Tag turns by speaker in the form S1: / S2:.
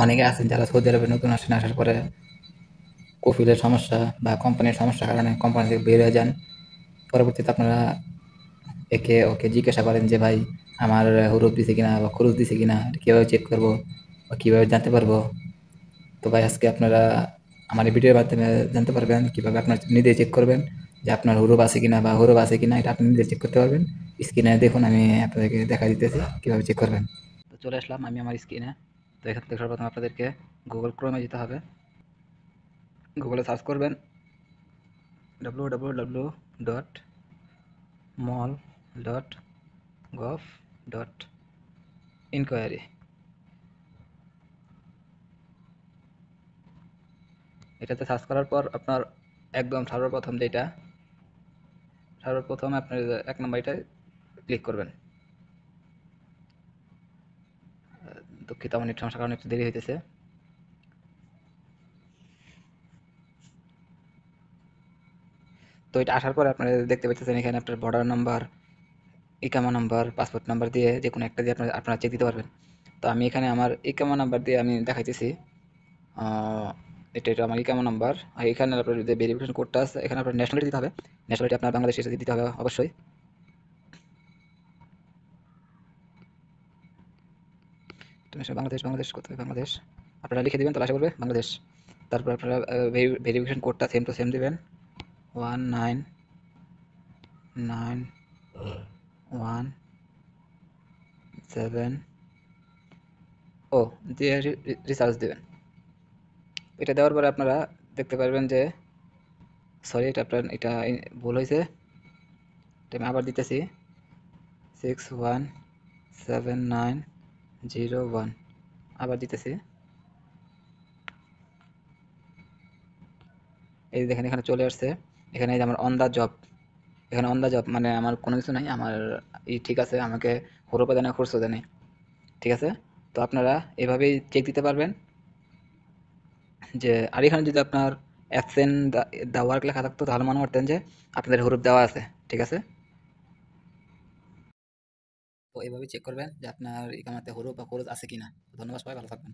S1: অনেকে আছেন যারা সৌদি আরবে নতুন আসেন, আসার পরে কফিলের সমস্যা বা কোম্পানির সমস্যার কারণে কোম্পানি থেকে বের হয়ে যান। পরবর্তীতে আপনারা একে ওকে জিজ্ঞাসা করেন যে ভাই আমার হুরুপ দিছে কিনা বা খরচ দিছে কিনা, কীভাবে চেক করবো বা কীভাবে জানতে পারবো। তো ভাই আজকে আপনারা আমার এই ভিডিওর মাধ্যমে জানতে পারবেন কীভাবে আপনার নিজে চেক করবেন যে আপনার হুরুপ আছে কিনা বা হুরুপ আছে কিনা, এটা আপনি নিজে চেক করতে পারবেন। স্ক্রিনে দেখুন, আমি আপনাদেরকে দেখা দিতেছি কীভাবে চেক করবেন। তো চলে আসলাম আমি আমার স্ক্রিনে। তো এখান থেকে সর্বপ্রথম আপনাদেরকে গুগল ক্রোমে যেতে হবে। গুগলে সার্চ করবেন www.mall.gov.inquiry। এটাতে সার্চ করার পর আপনার একদম সর্বপ্রথম আপনার ১ নম্বর এটায় ক্লিক করবেন। দুঃখিত, আমার নেট সমস্যার কারণে একটু দেরি হইতেছে। তো এটা আসার পরে আপনারা দেখতে পাচ্ছেন এখানে আপনার বর্ডার নাম্বার, ইকামা নাম্বার, পাসপোর্ট নাম্বার দিয়ে যেকোনো একটা দিয়ে আপনারা চেক দিতে পারবেন। তো আমি এখানে আমার ইকামা নাম্বার দিয়ে আমি দেখাইতেছি। এটা আমার ইকামা নাম্বার। আর এখানে আপনার যে ভেরিফিকেশন কোডটা আছে, এখানে আপনার ন্যাশনালিটি দিতে হবে। ন্যাশনালিটি আপনার বাংলাদেশে দিতে হবে অবশ্যই। বাংলাদেশ কোথায় বাংলাদেশ, আপনারা লিখে দিবেন, তাহলে আশা করবে বাংলাদেশ। তারপর আপনারা ভেরিফিকেশন কোডটা সেম টু সেম দিবেন, 199117 দিয়ে রিসার্চ দিবেন। এটা দেওয়ার পরে আপনারা দেখতে পারবেন যে সরি, এটা ভুল হয়েছে। এটা আমি আবার দিতেছি, 617901, আবার দিতেছি। এই দেখেন এখানে চলে আসছে। এখানে আমার অন দা জব, এখানে অন দা জব মানে আমার কোনো কিছু নাই, আমার ঠিক আছে, আমাকে হরুপা দেয় না, খরচ দেয় নাই, ঠিক আছে। তো আপনারা এভাবেই চেক দিতে পারবেন যে। আর এখানে যদি আপনার অ্যাবসেন্ট দা ওয়ার্ক লেখা থাকতো তাহলে মনে করতেন যে আপনাদের হরুপ দেওয়া আছে, ঠিক আছে। তো এভাবে চেক করবেন যে আপনার ইকামাতে হরুপ বা খরচ আছে কিনা। ধন্যবাদ, সবাই ভালো থাকবেন।